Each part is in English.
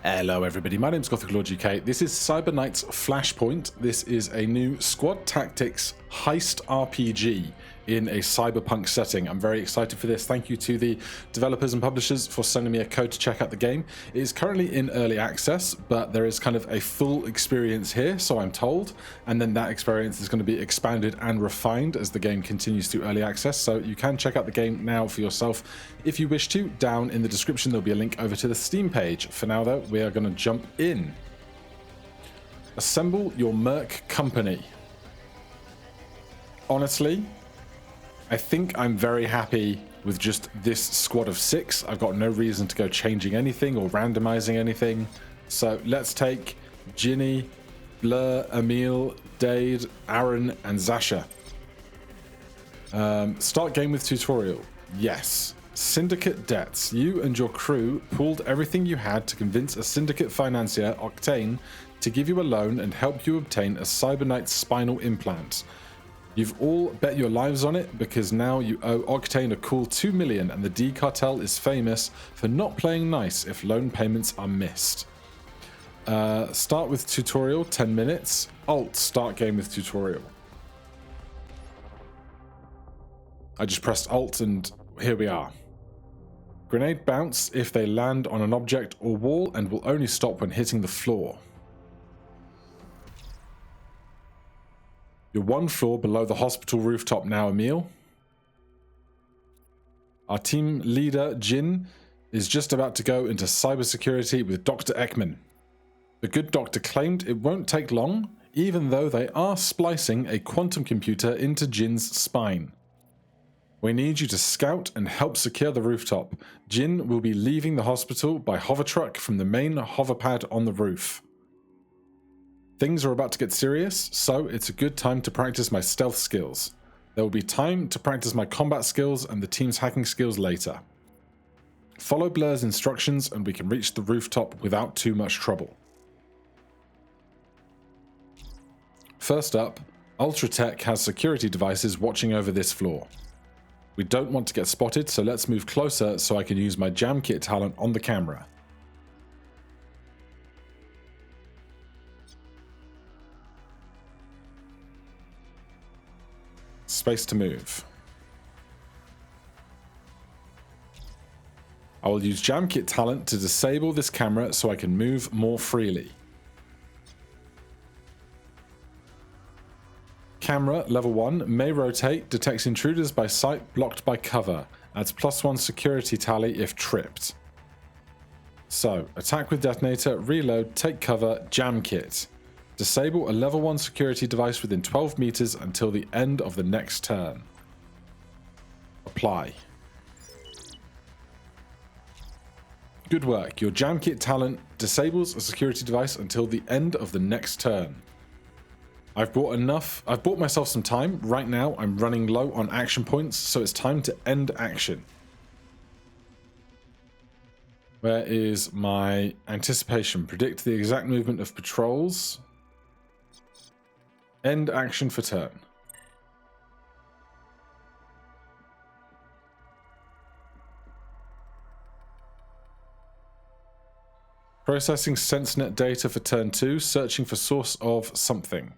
Hello everybody, my name is Gothic Lord UK. This is Cyber Knight's Flashpoint. This is a new squad tactics heist RPG in a cyberpunk setting. I'm very excited for this. Thank you to the developers and publishers for sending me a code to check out the game. It is currently in early access, but there is kind of a full experience here, so I'm told, and then that experience is going to be expanded and refined as the game continues through early access, so you can check out the game now for yourself if you wish to. Down in the description there'll be a link over to the Steam page. For now though, we are going to jump in. Assemble your merc company. Honestly, I think I'm very happy with just this squad of 6. I've got no reason to go changing anything or randomizing anything. So let's take Ginny, Blur, Emil, Dade, Aaron, and Zasha. Start game with tutorial. Yes. Syndicate debts. You and your crew pooled everything you had to convince a syndicate financier, Octane, to give you a loan and help you obtain a Cyber Knight spinal implant. You've all bet your lives on it because now you owe Octane a cool 2 million, and the D cartel is famous for not playing nice if loan payments are missed. Start with tutorial, 10 minutes. Alt, start game with tutorial. I just pressed Alt and here we are. Grenade bounce if they land on an object or wall and will only stop when hitting the floor. You're one floor below the hospital rooftop now, Emil. Our team leader, Jin, is just about to go into cybersecurity with Dr. Ekman. The good doctor claimed it won't take long, even though they are splicing a quantum computer into Jin's spine. We need you to scout and help secure the rooftop. Jin will be leaving the hospital by hover truck from the main hover pad on the roof. Things are about to get serious, so it's a good time to practice my stealth skills. There will be time to practice my combat skills and the team's hacking skills later. Follow Blur's instructions and we can reach the rooftop without too much trouble. First up, Ultratech has security devices watching over this floor. We don't want to get spotted, so let's move closer so I can use my jam kit talent on the camera. Space to move. I will use jam kit talent to disable this camera so I can move more freely. Camera level 1 may rotate, detects intruders by sight, blocked by cover, adds +1 security tally if tripped. So, attack with detonator, reload, take cover, jam kit. Disable a level 1 security device within 12 meters until the end of the next turn. Apply. Good work. Your jam kit talent disables a security device until the end of the next turn. I've bought myself some time. Right now I'm running low on action points, so it's time to end action. Where is my anticipation? Predict the exact movement of patrols. End action for turn. Processing SenseNet data for turn 2, searching for source of something.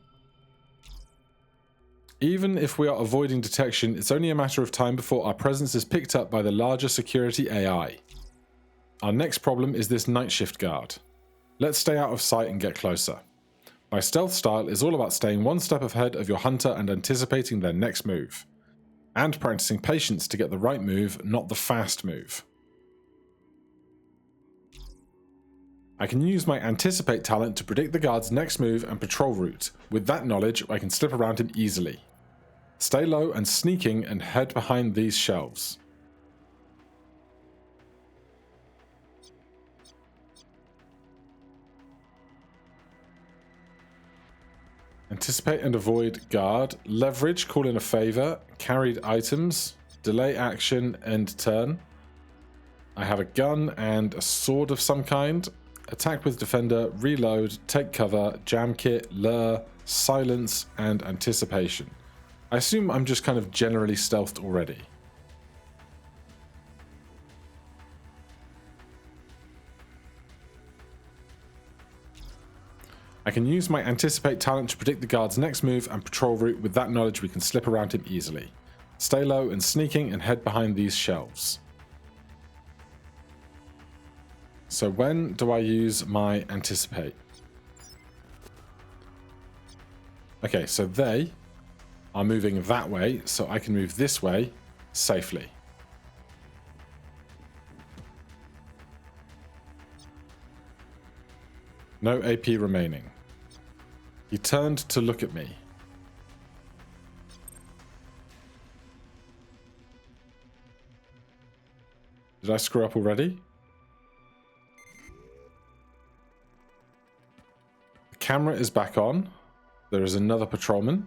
Even if we are avoiding detection, it's only a matter of time before our presence is picked up by the larger security AI. Our next problem is this night shift guard. Let's stay out of sight and get closer. My stealth style is all about staying one step ahead of your hunter and anticipating their next move. And practicing patience to get the right move, not the fast move. I can use my anticipate talent to predict the guard's next move and patrol route. With that knowledge, I can slip around him easily. Stay low and sneaking and head behind these shelves. Anticipate and avoid guard. Leverage, call in a favor. Carried items. Delay action, end turn. I have a gun and a sword of some kind. Attack with defender, reload, take cover, jam kit, lure, silence, and anticipation. I assume I'm just kind of generally stealthed already. I can use my anticipate talent to predict the guard's next move and patrol route. With that knowledge, we can slip around him easily. Stay low and sneaking and head behind these shelves. So when do I use my anticipate? Okay, so they are moving that way, so I can move this way safely. No AP remaining. He turned to look at me. Did I screw up already? The camera is back on. There is another patrolman.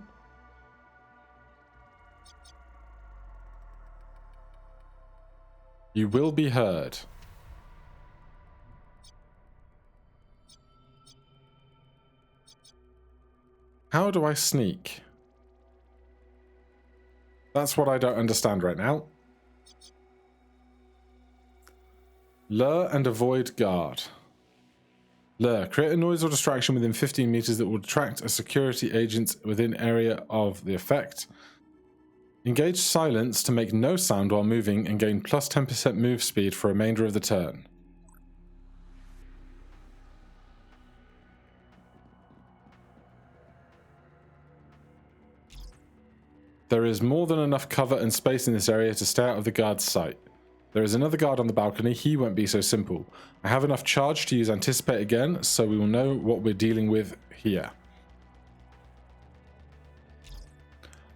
You will be heard. How do I sneak? That's what I don't understand right now. Lure and avoid guard. Lure. Create a noise or distraction within 15 meters that will attract a security agent within area of the effect. Engage silence to make no sound while moving and gain plus 10% move speed for remainder of the turn. There is more than enough cover and space in this area to stay out of the guard's sight. There is another guard on the balcony. He won't be so simple. I have enough charge to use anticipate again, so we will know what we're dealing with here.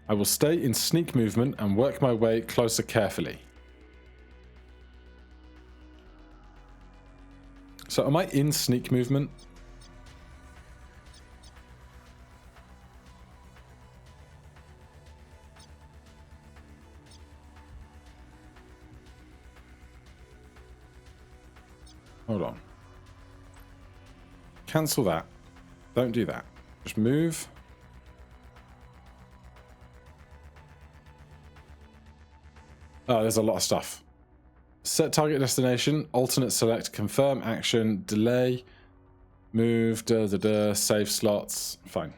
I will stay in sneak movement and work my way closer carefully. So am I in sneak movement? Hold on. Cancel that. Don't do that. Just move. Oh, there's a lot of stuff. Set target destination, alternate select, confirm action, delay, move, save slots. Fine.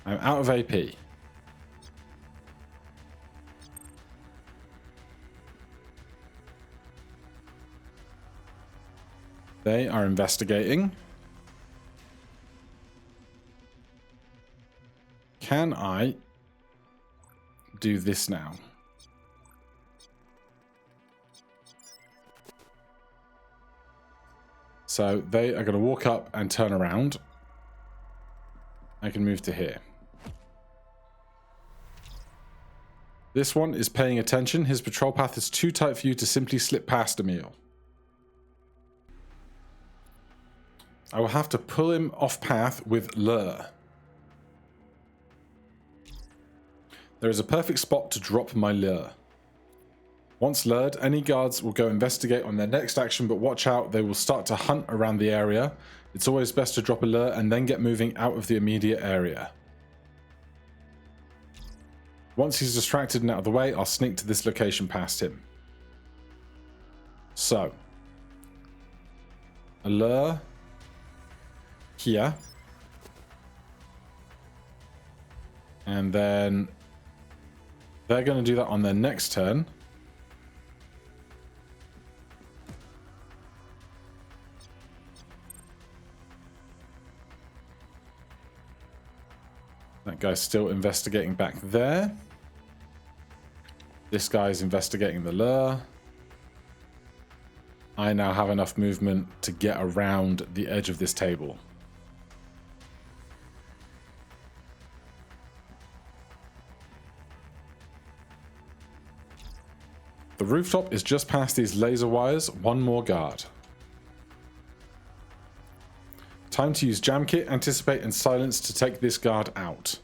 I'm out of AP. They are investigating. Can I do this now? So they are going to walk up and turn around. I can move to here. This one is paying attention. His patrol path is too tight for you to simply slip past Emil. I will have to pull him off path with lure. There is a perfect spot to drop my lure. Once lured, any guards will go investigate on their next action, but watch out, they will start to hunt around the area. It's always best to drop a lure and then get moving out of the immediate area. Once he's distracted and out of the way, I'll sneak to this location past him. So, a lure here, and then they're going to do that on their next turn. That guy's still investigating back there. This guy's investigating the lure. I now have enough movement to get around the edge of this table. The rooftop is just past these laser wires. One more guard. Time to use jam kit, anticipate, and silence to take this guard out.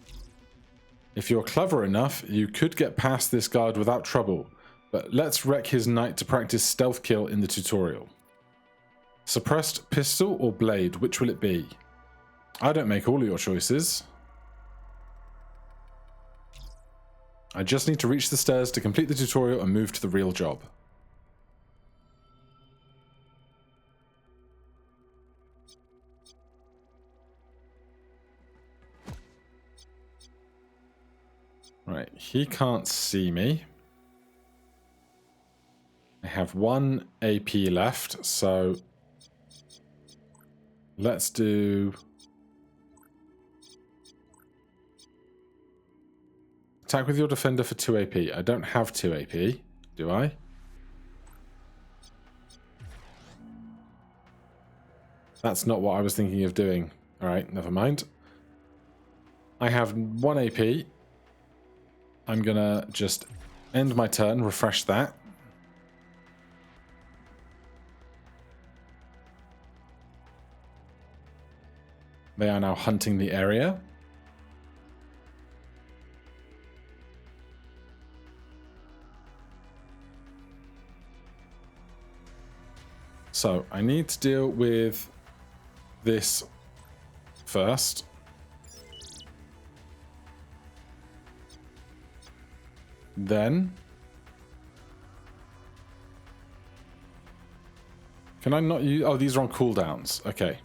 If you're clever enough, you could get past this guard without trouble, but let's wreck his night to practice stealth kill in the tutorial. Suppressed pistol or blade, which will it be? I don't make all of your choices. I just need to reach the stairs to complete the tutorial and move to the real job. Right, he can't see me. I have 1 AP left, so let's do... Attack with your defender for 2 AP. I don't have 2 AP, do I? That's not what I was thinking of doing. Alright, never mind. I have 1 AP. I'm gonna just end my turn, refresh that. They are now hunting the area. So I need to deal with this first. Then can I not use... Oh, these are on cooldowns. Okay.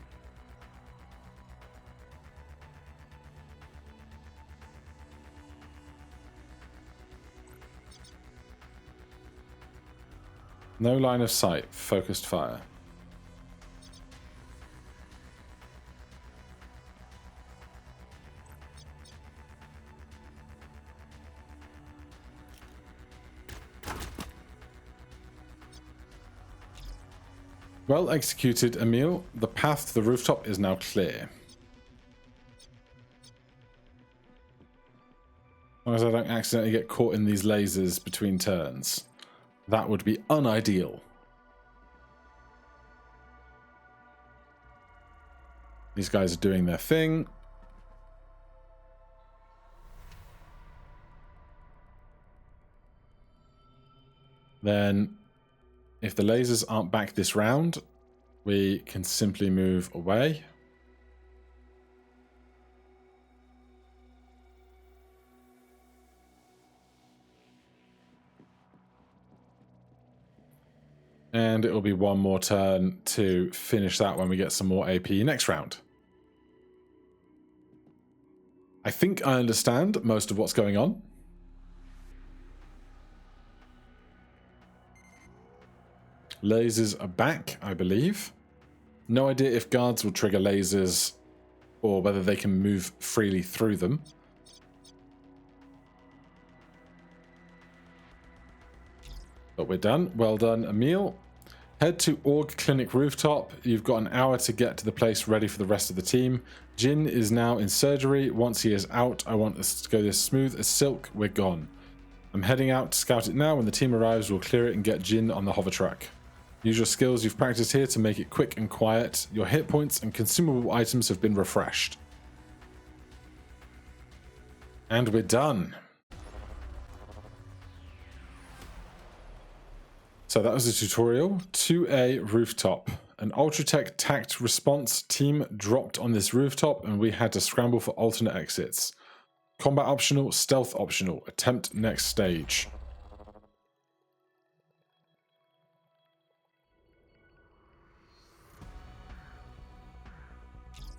No line of sight. Focused fire. Well executed, Emil. The path to the rooftop is now clear. As long as I don't accidentally get caught in these lasers between turns. That would be unideal. These guys are doing their thing. Then, if the lasers aren't back this round, we can simply move away. And it will be one more turn to finish that when we get some more AP next round. I think I understand most of what's going on. Lasers are back, I believe. No idea if guards will trigger lasers or whether they can move freely through them. But we're done. Well done, Emil. Head to Org Clinic Rooftop. You've got an hour to get to the place ready for the rest of the team. Jin is now in surgery. Once he is out, I want us to go as smooth as silk. We're gone. I'm heading out to scout it now. When the team arrives, we'll clear it and get Jin on the hover truck. Use your skills you've practiced here to make it quick and quiet. Your hit points and consumable items have been refreshed. And we're done. So that was the tutorial. 2A rooftop. An Ultratech tact response team dropped on this rooftop and we had to scramble for alternate exits. Combat optional, stealth optional. Attempt next stage.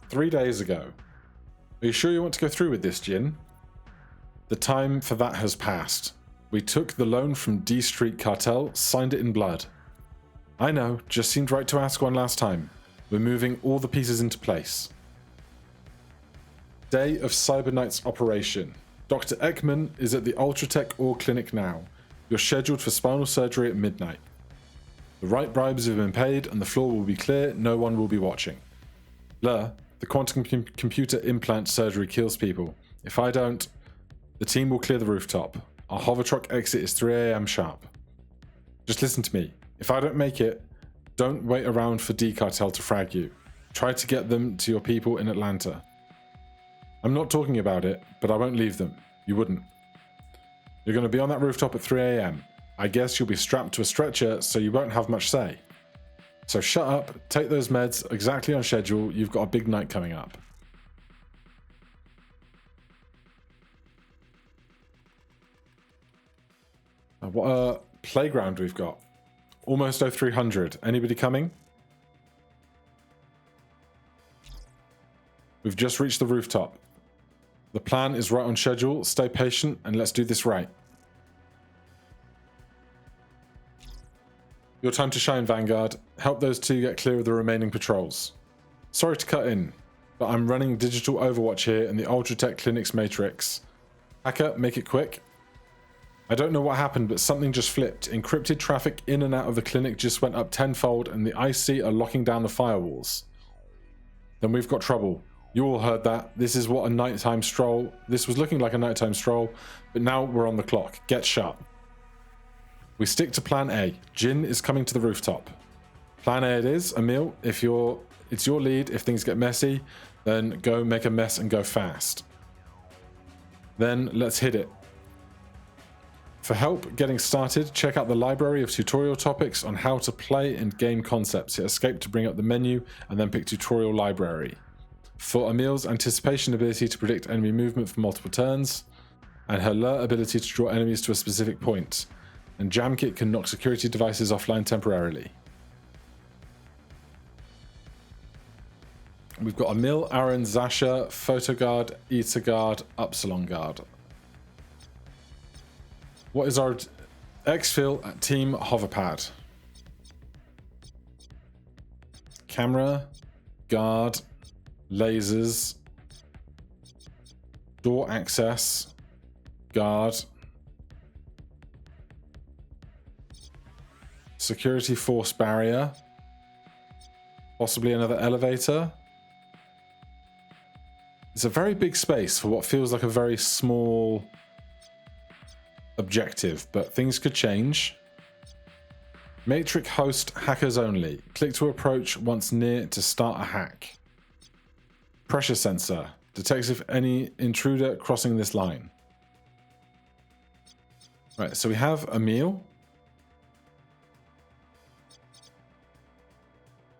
"3 days ago. Are you sure you want to go through with this, Jin? The time for that has passed. We took the loan from D Street Cartel, signed it in blood. I know, just seemed right to ask one last time. We're moving all the pieces into place. Day of Cyber Knight's operation. Dr. Ekman is at the Ultratech Org Clinic now. You're scheduled for spinal surgery at midnight. The right bribes have been paid and the floor will be clear, no one will be watching. Blur, the quantum computer implant surgery kills people. If I don't, the team will clear the rooftop. Our hover truck exit is 3 AM sharp. Just listen to me. If I don't make it, don't wait around for D-Cartel to frag you. Try to get them to your people in Atlanta. I'm not talking about it, but I won't leave them. You wouldn't. You're going to be on that rooftop at 3 AM. I guess you'll be strapped to a stretcher, so you won't have much say. So shut up, take those meds exactly on schedule. You've got a big night coming up." What a playground we've got. Almost 0300. Anybody coming? We've just reached the rooftop. The plan is right on schedule. Stay patient and let's do this right. Your time to shine, Vanguard. Help those two get clear of the remaining patrols. Sorry to cut in, but I'm running digital overwatch here in the Ultratech Clinic's matrix. Hacker, make it quick. I don't know what happened, but something just flipped. Encrypted traffic in and out of the clinic just went up tenfold, and the IC are locking down the firewalls. Then we've got trouble. You all heard that. This is what a nighttime stroll. This was looking like a nighttime stroll, but now we're on the clock. Get sharp. We stick to plan A. Jin is coming to the rooftop. Plan A it is. Emil, it's your lead. If things get messy, then go make a mess and go fast. Then let's hit it. For help getting started, check out the library of tutorial topics on how to play and game concepts. Hit escape to bring up the menu and then pick tutorial library. For Emil's anticipation ability to predict enemy movement for multiple turns, and her alert ability to draw enemies to a specific point. And Jam Kit can knock security devices offline temporarily. We've got Emil, Aaron, Zasha, Photoguard, Etherguard, Upsilon Guard. What is our exfil at Team Hoverpad? Camera, guard, lasers, door access, guard, security force barrier, possibly another elevator. It's a very big space for what feels like a very small objective, but things could change. Matrix host hackers only. Click to approach once near to start a hack. Pressure sensor. Detects if any intruder crossing this line. Right, so we have Emil.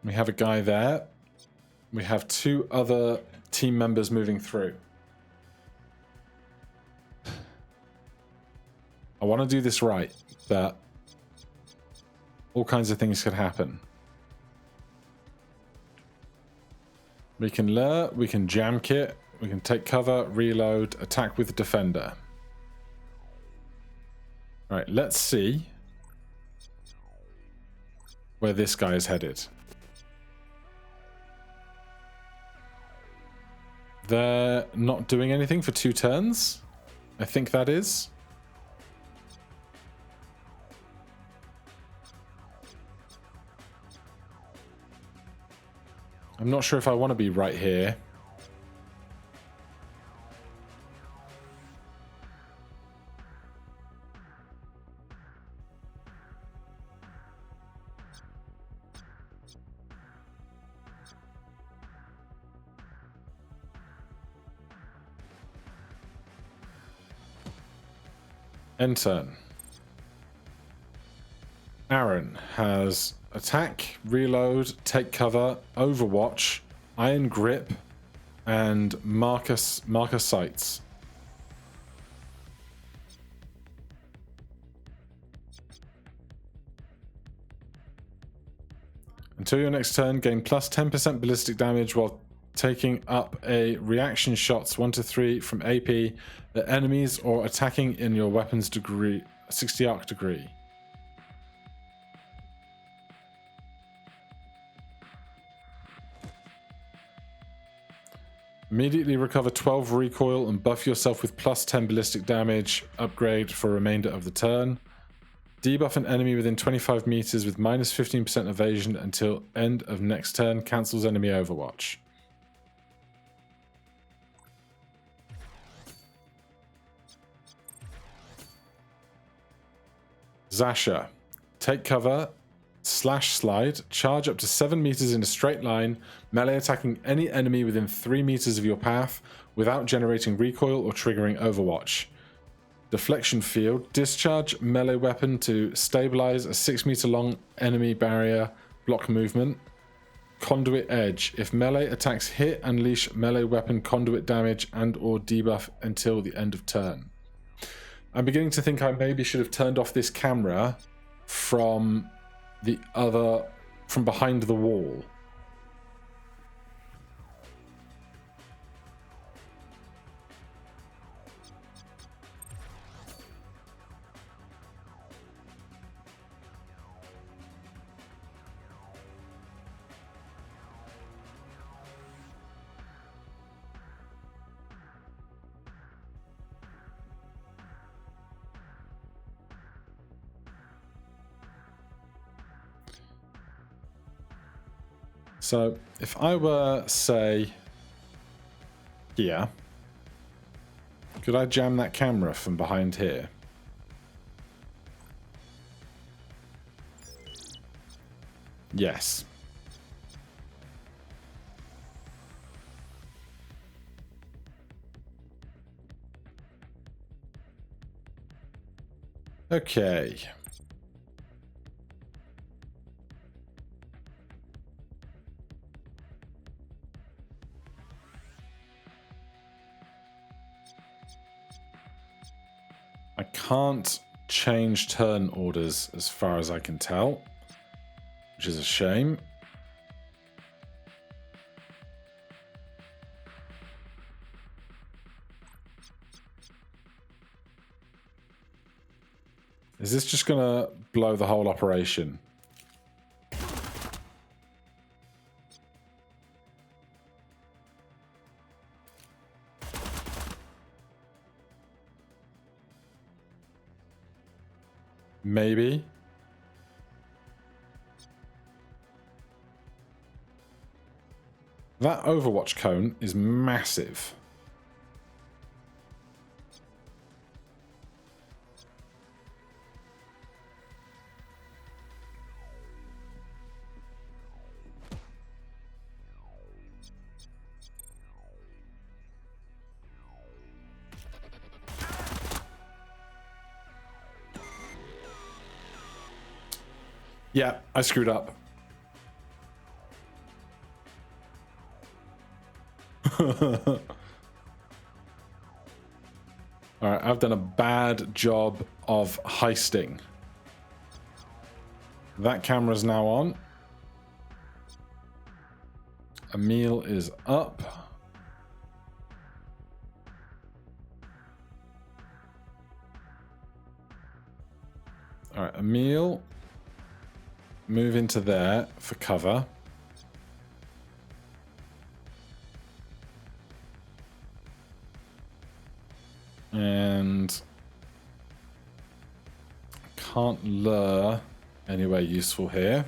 We have a guy there. We have two other team members moving through. I want to do this right, but all kinds of things could happen. We can lure, we can jam kit, we can take cover, reload, attack with defender. Right, let's see where this guy is headed. They're not doing anything for 2 turns. I think that is. I'm not sure if I want to be right here. End turn. Aaron has attack, reload, take cover, overwatch, iron grip, and marker sights. Until your next turn, gain plus 10% ballistic damage while taking up a reaction shots 1 to 3 from AP at enemies or attacking in your weapon's degree 60 arc degree. Immediately recover 12 recoil and buff yourself with plus 10 ballistic damage upgrade for remainder of the turn. Debuff an enemy within 25 meters with minus 15% evasion until end of next turn. Cancels enemy overwatch. Zasha. Take cover, slash slide, charge up to 7 meters in a straight line, melee attacking any enemy within 3 meters of your path without generating recoil or triggering overwatch. Deflection field, discharge melee weapon to stabilize a 6 meter long enemy barrier, block movement. Conduit edge, if melee attacks hit, unleash melee weapon conduit damage and or debuff until the end of turn. I'm beginning to think I maybe should have turned off this camera from behind the wall. So if I were, say, here, could I jam that camera from behind here? Yes. Okay. I can't change turn orders as far as I can tell, which is a shame. Is this just gonna blow the whole operation? Maybe. That Overwatch cone is massive. Yeah, I screwed up. Alright, I've done a bad job of heisting. That camera's now on. Emil is up. Alright, Emil, move into there for cover. And can't lure anywhere useful here.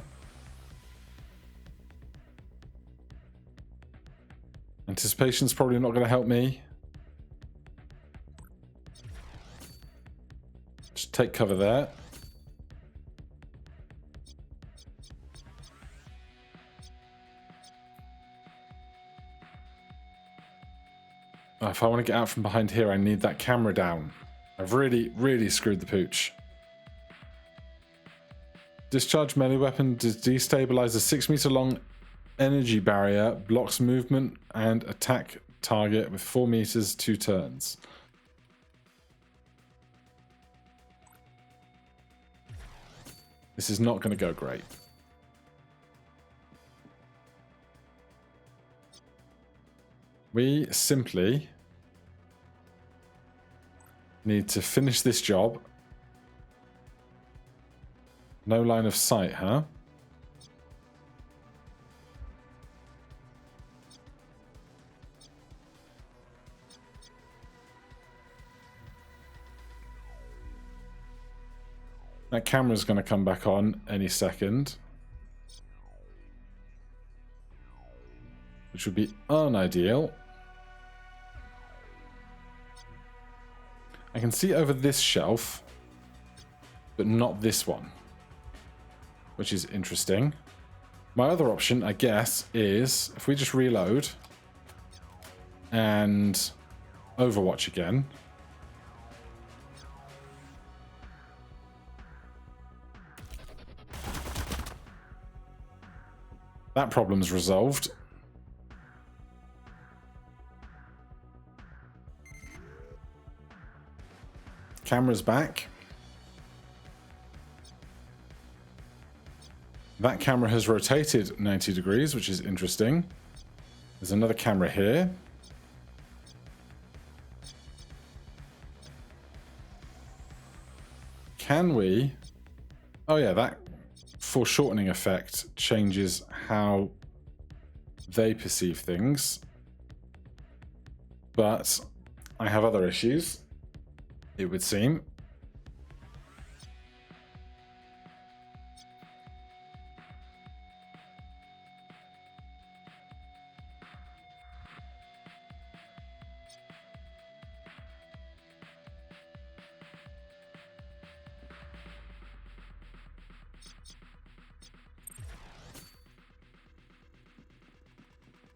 Anticipation's probably not going to help me. Just take cover there. Oh, if I want to get out from behind here, I need that camera down. I've really screwed the pooch. Discharge melee weapon to destabilize a 6-meter long energy barrier, blocks movement and attack target with 4 meters, 2 turns. This is not going to go great. We simply need to finish this job. No line of sight, huh? That camera's going to come back on any second, which would be unideal. I can see over this shelf, but not this one, which is interesting. My other option, I guess, is if we just reload and Overwatch again. That problem's resolved. Camera's back. That camera has rotated 90 degrees, which is interesting. There's another camera here. Can we... Oh yeah, that foreshortening effect changes how they perceive things. But I have other issues, it would seem.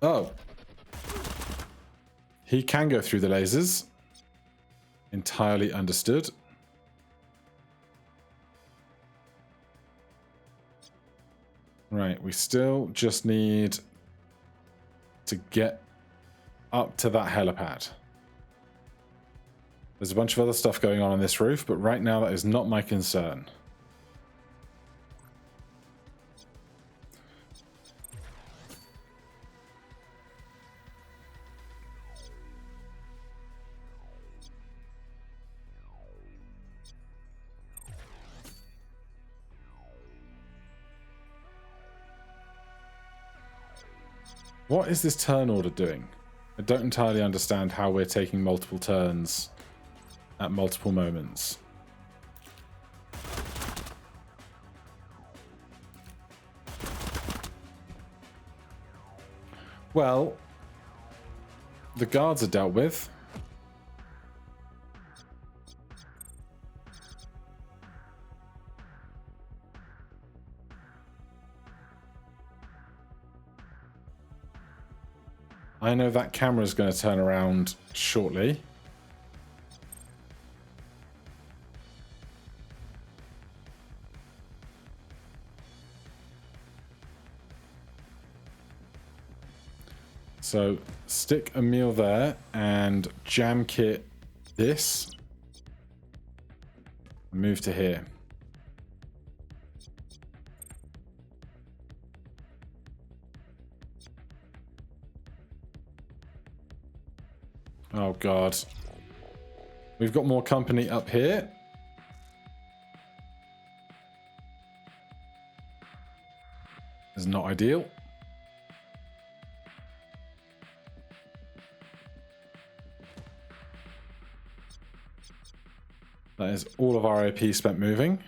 Oh. He can go through the lasers. Entirely understood. Right, we still just need to get up to that helipad. There's a bunch of other stuff going on this roof, but right now that is not my concern. What is this turn order doing? I don't entirely understand how we're taking multiple turns at multiple moments. Well, the guards are dealt with. I know that camera is going to turn around shortly. So stick a meal there and jam kit this. Move to here. Oh god. We've got more company up here. It's not ideal. That is all of our AP spent moving.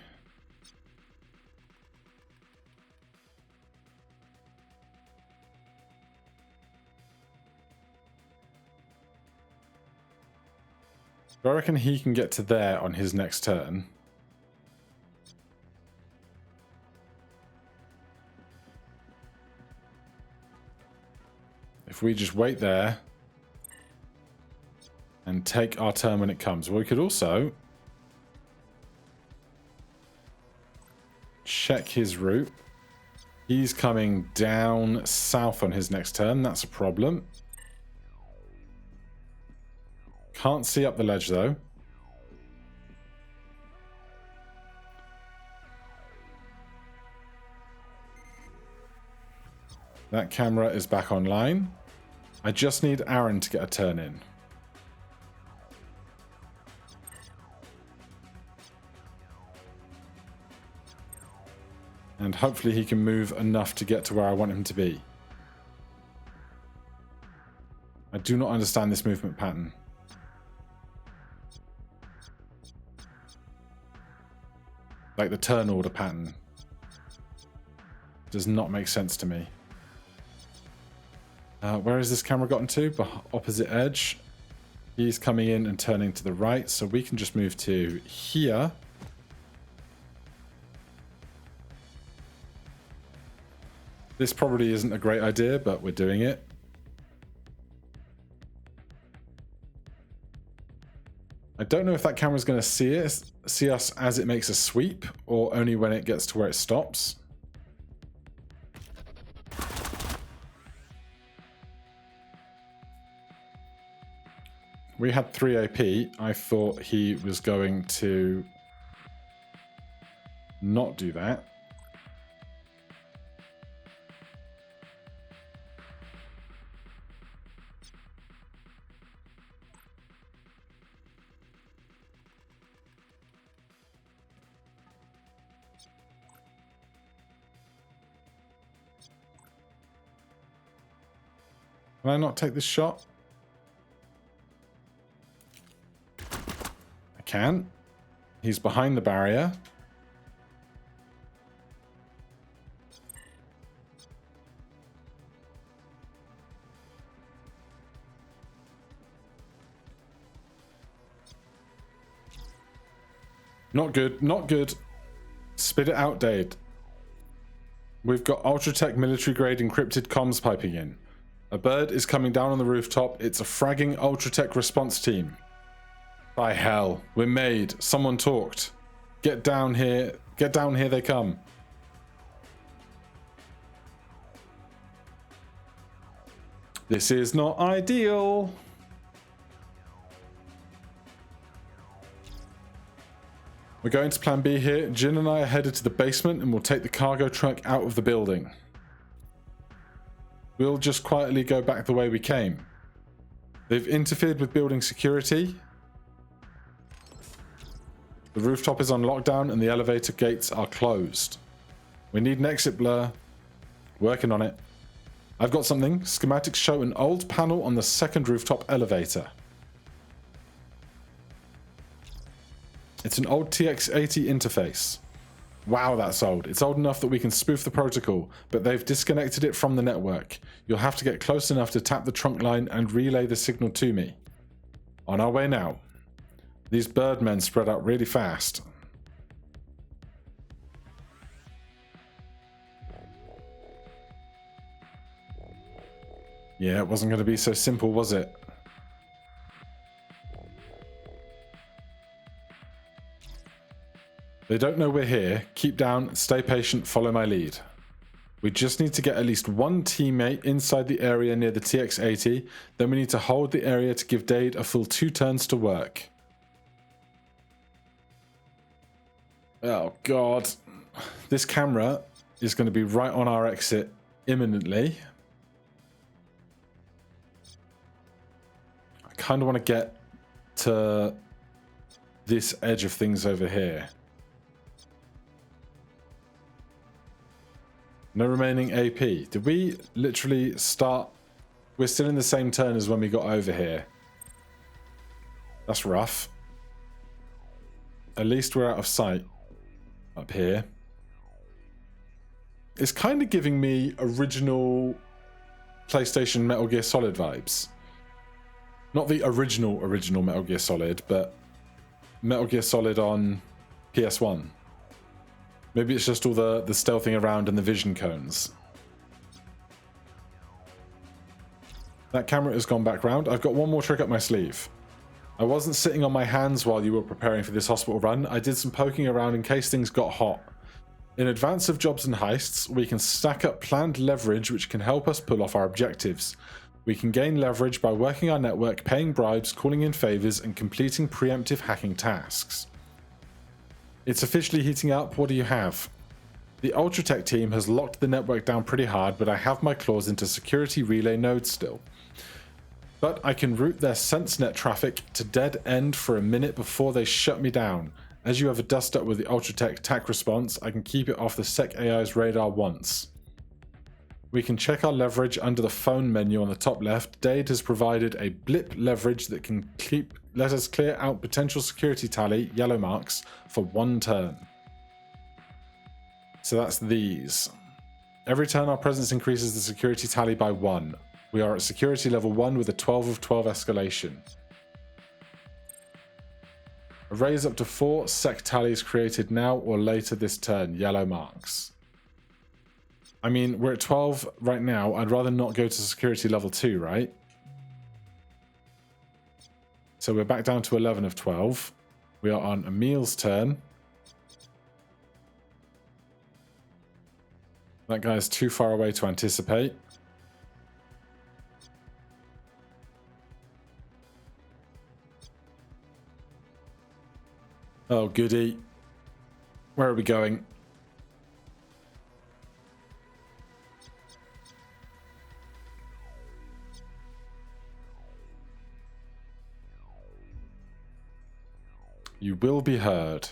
I reckon he can get to there on his next turn. If we just wait there and take our turn when it comes. Well, we could also check his route. He's coming down south on his next turn. That's a problem. Can't see up the ledge, though. That camera is back online. I just need Aaron to get a turn in. And hopefully he can move enough to get to where I want him to be. I do not understand this movement pattern. Like the turn order pattern. Does not make sense to me. Where has this camera gotten to? Opposite edge. He's coming in and turning to the right, so we can just move to here. This probably isn't a great idea, but we're doing it. I don't know if that camera's going to see us as it makes a sweep, or only when it gets to where it stops. We had 3 AP. I thought he was going to not do that. Can I not take this shot? I can. He's behind the barrier. Not good, not good. Spit it out, Dade. We've got Ultratech military grade encrypted comms piping in. A bird is coming down on the rooftop. It's a fragging Ultratech response team. By hell, we're made. Someone talked. Get down here. Get down here they come. This is not ideal. We're going to plan B here. Jin and I are headed to the basement and we'll take the cargo truck out of the building. We'll just quietly go back the way we came. They've interfered with building security. The rooftop is on lockdown and the elevator gates are closed. We need an exit blur. Working on it. I've got something. Schematics show an old panel on the second rooftop elevator. It's an old TX80 interface. Wow, that's old. It's old enough that we can spoof the protocol, but they've disconnected it from the network. You'll have to get close enough to tap the trunk line and relay the signal to me. On our way now. These birdmen spread out really fast. Yeah, it wasn't going to be so simple, was it? They don't know we're here. Keep down, stay patient, follow my lead. We just need to get at least one teammate inside the area near the TX80. Then we need to hold the area to give Dade a full 2 turns to work. Oh god. This camera is going to be right on our exit imminently. I kind of want to get to this edge of things over here. No remaining AP. Did we literally start? We're still in the same turn as when we got over here. That's rough. At least we're out of sight up here. It's kind of giving me original PlayStation Metal Gear Solid vibes. Not the original Metal Gear Solid, but Metal Gear Solid on PS1. Maybe it's just all the stealthing around and the vision cones. That camera has gone back round. I've got one more trick up my sleeve. I wasn't sitting on my hands while you were preparing for this hospital run. I did some poking around in case things got hot. In advance of jobs and heists, we can stack up planned leverage which can help us pull off our objectives. We can gain leverage by working our network, paying bribes, calling in favors, and completing preemptive hacking tasks. It's officially heating up. What do you have? The Ultratech team has locked the network down pretty hard, but I have my claws into security relay nodes still. But I can route their SenseNet traffic to dead end for a minute before they shut me down. As you have a dust up with the Ultratech TAC response, I can keep it off the Sec AI's radar once. We can check our leverage under the phone menu on the top left. Dade has provided a blip leverage that can let us clear out potential security tally, yellow marks, for 1 turn. So that's these. Every turn our presence increases the security tally by 1. We are at security level 1 with a 12 of 12 escalation. A raise up to 4 sec tallies created now or later this turn, yellow marks. I mean, we're at 12 right now. I'd rather not go to security level 2, right? So we're back down to 11 of 12. We are on Emil's turn. That guy's too far away to anticipate. Oh, goody. Where are we going? You will be heard.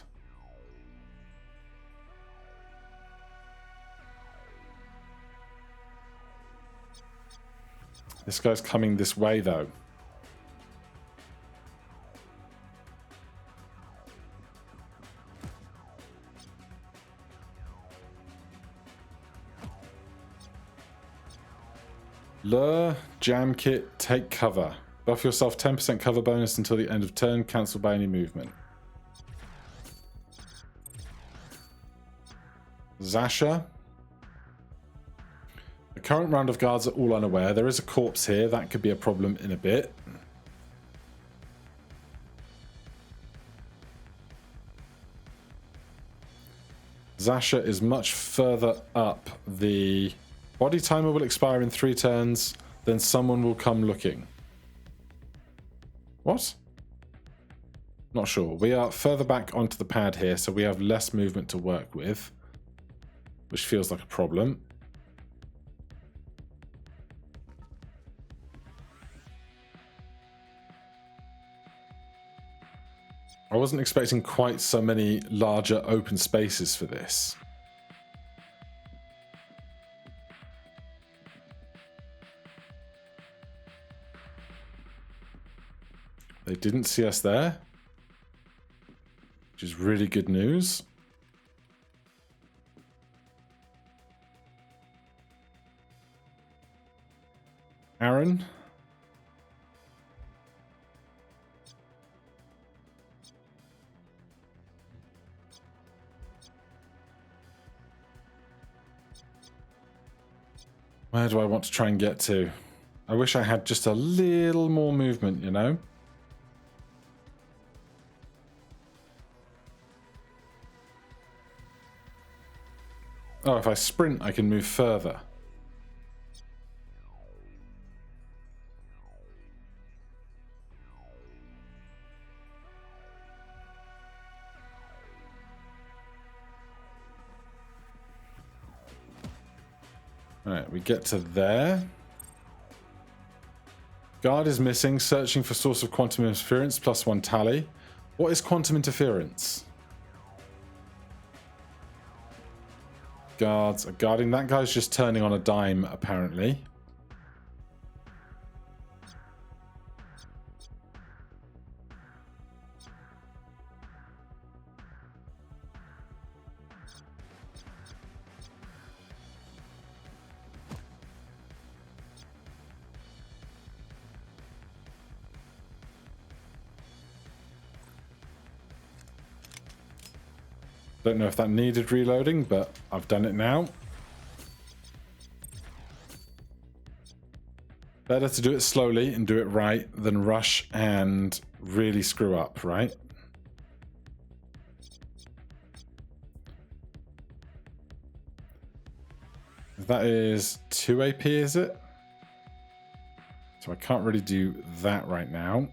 This guy's coming this way, though. Lure, jam kit, take cover. Buff yourself 10% cover bonus until the end of turn, cancelled by any movement. Zasha. The current round of guards are all unaware. There is a corpse here. That could be a problem in a bit. Zasha is much further up. The body timer will expire in 3 turns. Then someone will come looking. What? Not sure. We are further back onto the pad here, so we have less movement to work with, which feels like a problem. I wasn't expecting quite so many larger open spaces for this. They didn't see us there, which is really good news. Aaron? Where do I want to try and get to? I wish I had just a little more movement, you know? Oh, if I sprint, I can move further. Alright, we get to there. Guard is missing, searching for source of quantum interference, +1 tally. What is quantum interference? Guards are guarding. That guy's just turning on a dime, apparently. Don't know if that needed reloading, but I've done it now. Better to do it slowly and do it right than rush and really screw up, right? That is 2 AP, is it? So I can't really do that right now.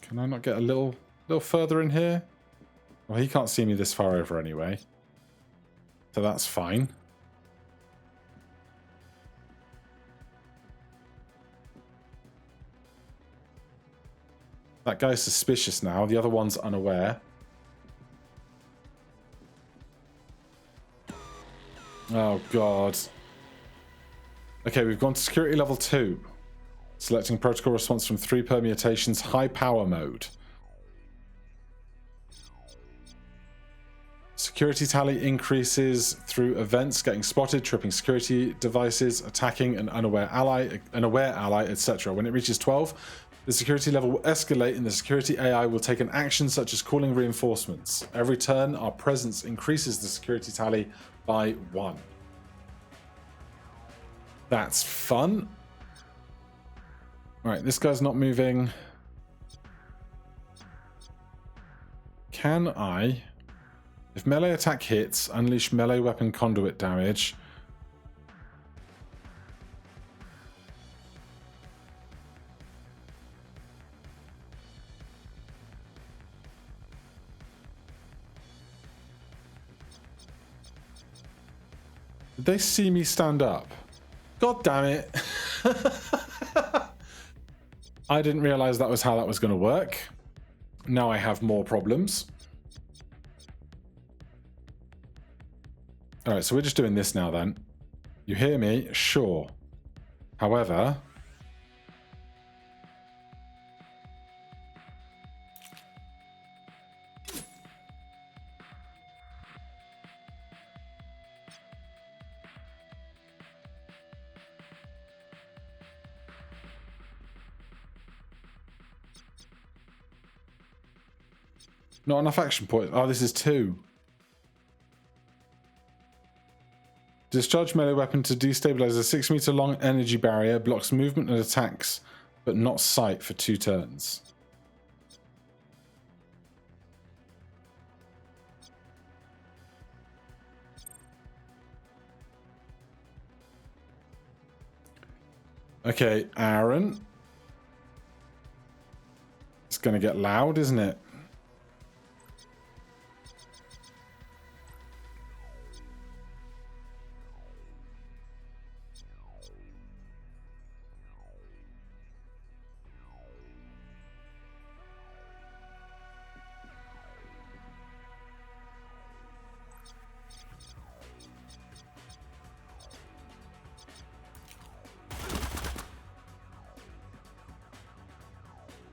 Can I not get a little further in here? Well, he can't see me this far over anyway. So that's fine. That guy's suspicious now. The other one's unaware. Oh, God. Okay, we've gone to security level 2. Selecting protocol response from 3 permutations, high power mode. Security tally increases through events, getting spotted, tripping security devices, attacking an aware ally, etc. When it reaches 12, the security level will escalate and the security AI will take an action such as calling reinforcements. Every turn, our presence increases the security tally by 1. That's fun. Alright, this guy's not moving. Can I, if melee attack hits, unleash melee weapon conduit damage? Did they see me stand up? God damn it. I didn't realize that was how that was going to work. Now I have more problems. All right, so we're just doing this now then. You hear me? Sure. However, Not enough action points. Oh, this is 2. Discharge melee weapon to destabilize a 6-meter long energy barrier. Blocks movement and attacks, but not sight for 2 turns. Okay, Aaron. It's going to get loud, isn't it?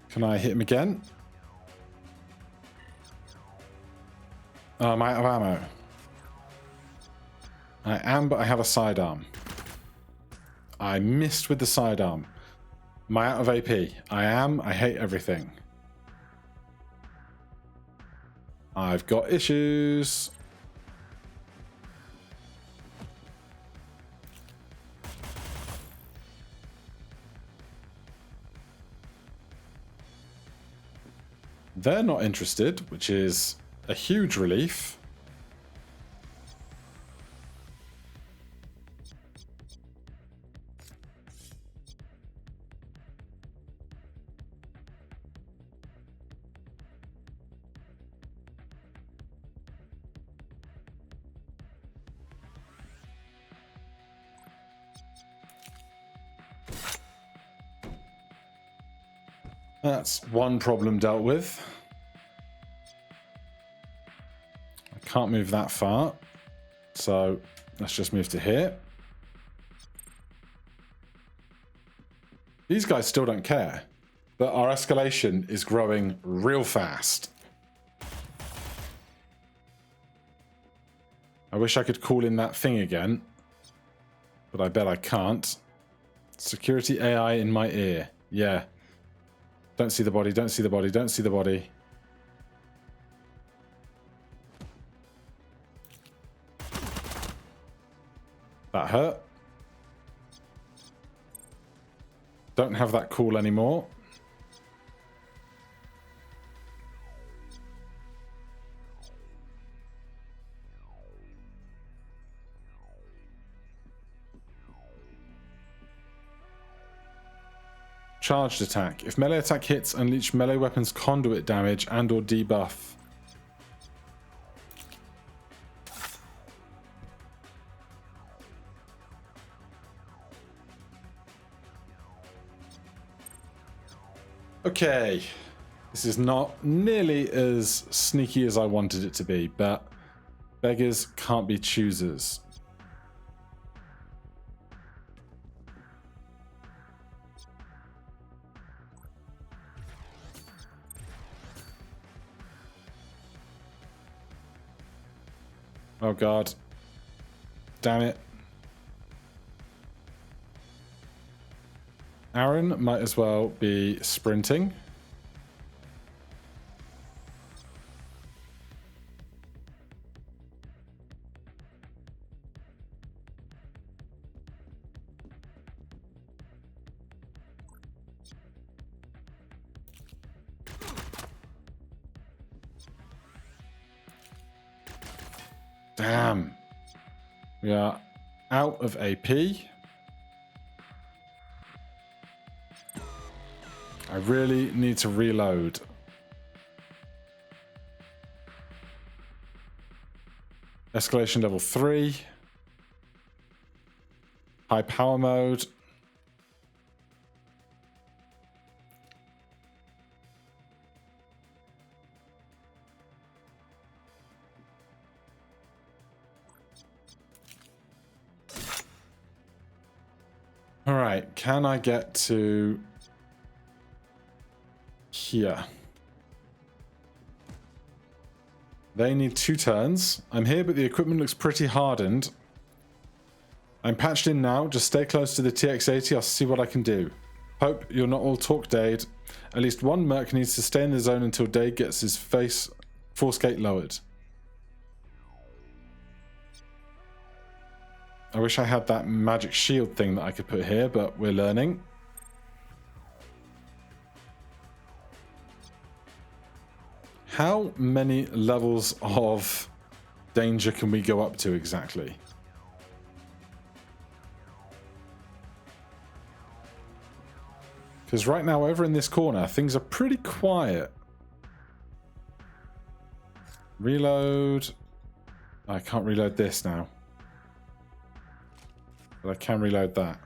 Can I hit him again? Oh, I'm out of ammo. I am, but I have a sidearm. I missed with the sidearm. Am I out of AP? I am. I hate everything. I've got issues. They're not interested, which is a huge relief. That's one problem dealt with. I can't move that far, so let's just move to here. These guys still don't care, but our escalation is growing real fast. I wish I could call in that thing again, but I bet I can't. Security AI in my ear. Yeah. Don't see the body, don't see the body, don't see the body. That hurt. Don't have that call anymore. Charged attack. If melee attack hits, unleash melee weapons conduit damage and or debuff. Okay. This is not nearly as sneaky as I wanted it to be, but beggars can't be choosers. Oh god. Damn it. Aaron might as well be sprinting. Damn. We are out of AP. I really need to reload. Escalation level 3. High power mode. All right, can I get to here? They need 2 turns. I'm here, but the equipment looks pretty hardened. I'm patched in now. Just stay close to the TX-80. I'll see what I can do. Hope you're not all talk Dade. At least one merc needs to stay in the zone until Dade gets his face Force gate lowered. I wish I had that magic shield thing that I could put here, but we're learning. How many levels of danger can we go up to exactly? Because right now, over in this corner, things are pretty quiet. Reload. I can't reload this now. But I can reload that.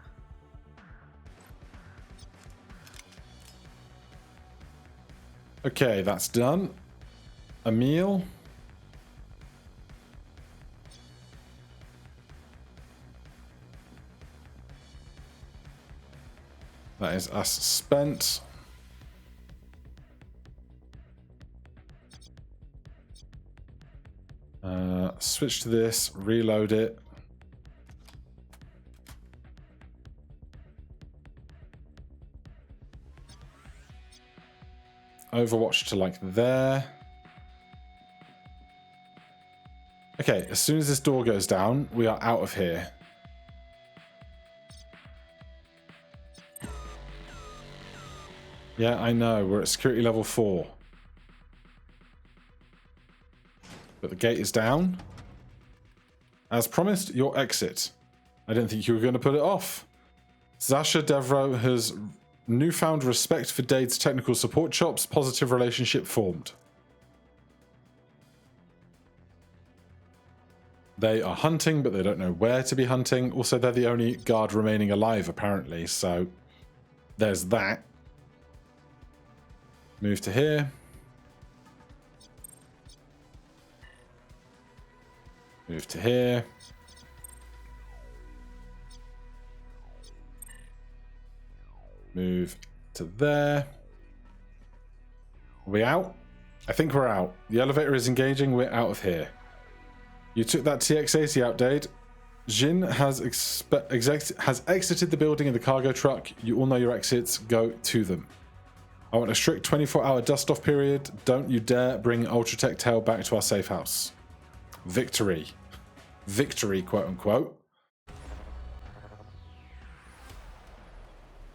Okay, that's done. A meal. That is us spent. Switch to this, reload it. Overwatch to like there. Okay, as soon as this door goes down, we are out of here. Yeah, I know, we're at security level 4. But the gate is down. As promised, your exit. I didn't think you were going to put it off. Zasha Devro has newfound respect for Dade's technical support chops. Positive relationship formed. They are hunting, but they don't know where to be hunting. Also, they're the only guard remaining alive, apparently. So, there's that. Move to here. Move to here. Move to there. Are we out? I think we're out. The elevator is engaging. We're out of here. You took that TX-80 out, Dade. Jin has exited the building in the cargo truck. You all know your exits. Go to them. I want a strict 24-hour dust-off period. Don't you dare bring Ultratech Tail back to our safe house. Victory. Victory, quote-unquote.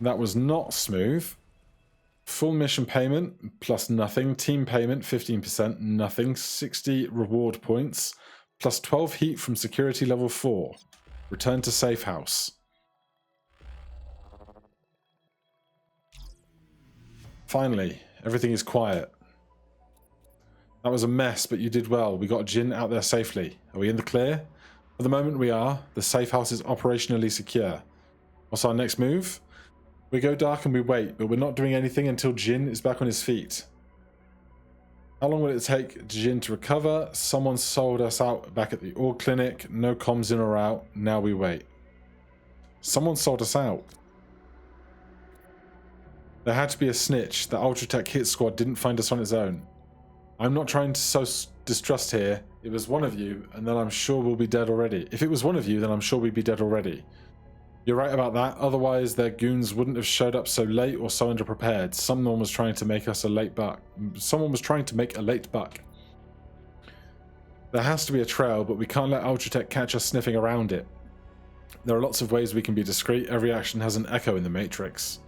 That was not smooth. Full mission payment, plus nothing. Team payment, 15%, nothing. 60 reward points, plus 12 heat from security level 4. Return to safe house. Finally, everything is quiet. That was a mess, but you did well. We got Jin out there safely. Are we in the clear? For the moment we are. The safe house is operationally secure. What's our next move? We go dark and we wait, but we're not doing anything until Jin is back on his feet. How long will it take Jin to recover? Someone sold us out back at the org clinic. No comms in or out. Now we wait. Someone sold us out. There had to be a snitch. The Ultratech hit squad didn't find us on its own. I'm not trying to sow distrust here. It was one of you, and then I'm sure we'll be dead already. If it was one of you, then I'm sure we'd be dead already. You're right about that. Otherwise, their goons wouldn't have showed up so late or so underprepared. Someone was trying to make us a late buck. Someone was trying to make a late buck. There has to be a trail, but we can't let Ultratech catch us sniffing around it. There are lots of ways we can be discreet. Every action has an echo in the Matrix.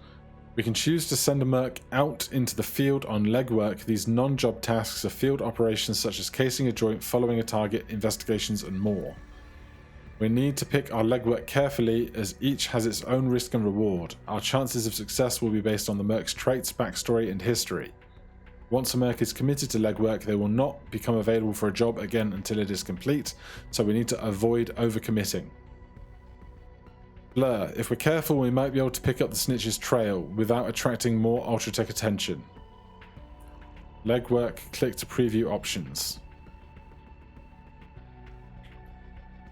We can choose to send a merc out into the field on legwork. These non-job tasks are field operations such as casing a joint, following a target, investigations, and more. We need to pick our legwork carefully as each has its own risk and reward. Our chances of success will be based on the merc's traits, backstory, and history. Once a merc is committed to legwork, they will not become available for a job again until it is complete, so we need to avoid overcommitting. Blur. If we're careful, we might be able to pick up the snitch's trail without attracting more Ultratech attention. Legwork. Click to preview options.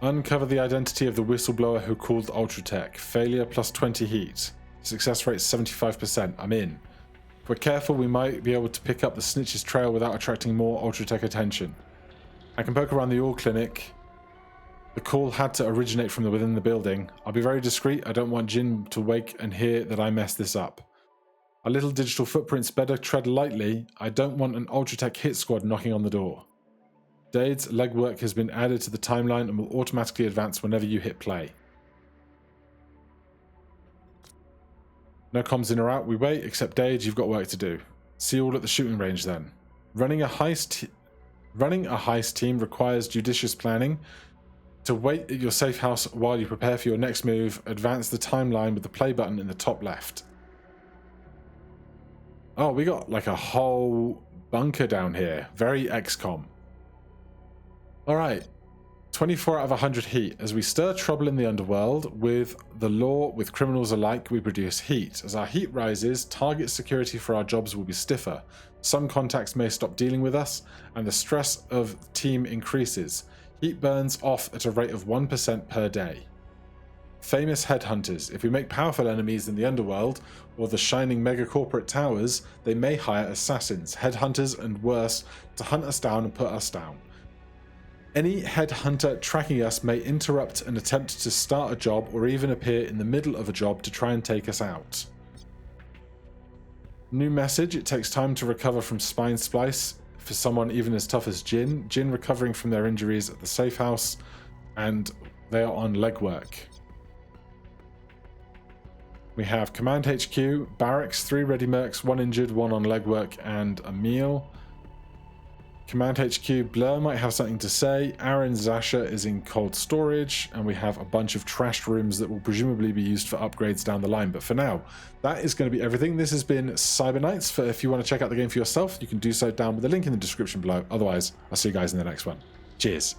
Uncover the identity of the whistleblower who called Ultratech. Failure plus 20 heat. Success rate 75%. I'm in. If we're careful, we might be able to pick up the snitch's trail without attracting more Ultratech attention. I can poke around the org clinic. The call had to originate from within the building. I'll be very discreet. I don't want Jin to wake and hear that I messed this up. Our little digital footprints better tread lightly. I don't want an Ultratech hit squad knocking on the door. Dade's legwork has been added to the timeline and will automatically advance whenever you hit play. No comms in or out, we wait, except Dade, you've got work to do. See you all at the shooting range then. Running a heist team requires judicious planning. To wait at your safe house while you prepare for your next move, advance the timeline with the play button in the top left. Oh, we got like a whole bunker down here. Very XCOM. Alright. 24 out of 100 heat. As we stir trouble in the underworld, with the law, with criminals alike, we produce heat. As our heat rises, target security for our jobs will be stiffer. Some contacts may stop dealing with us, and the stress of the team increases. Heat burns off at a rate of 1% per day. Famous headhunters. If we make powerful enemies in the underworld, or the shining mega-corporate towers, they may hire assassins, headhunters, and worse, to hunt us down and put us down. Any headhunter tracking us may interrupt an attempt to start a job or even appear in the middle of a job to try and take us out. New message, it takes time to recover from spine splice for someone even as tough as Jin. Jin recovering from their injuries at the safe house, and they are on legwork. We have Command HQ, Barracks, 3 ready mercs, 1 injured, 1 on legwork, and a meal. Command HQ, Blur might have something to say. Aaron Zasha is in cold storage, and we have a bunch of trashed rooms that will presumably be used for upgrades down the line. But for now, that is going to be everything. This has been Cyber Knights. If you want to check out the game for yourself, you can do so down with the link in the description below. Otherwise, I'll see you guys in the next one. Cheers.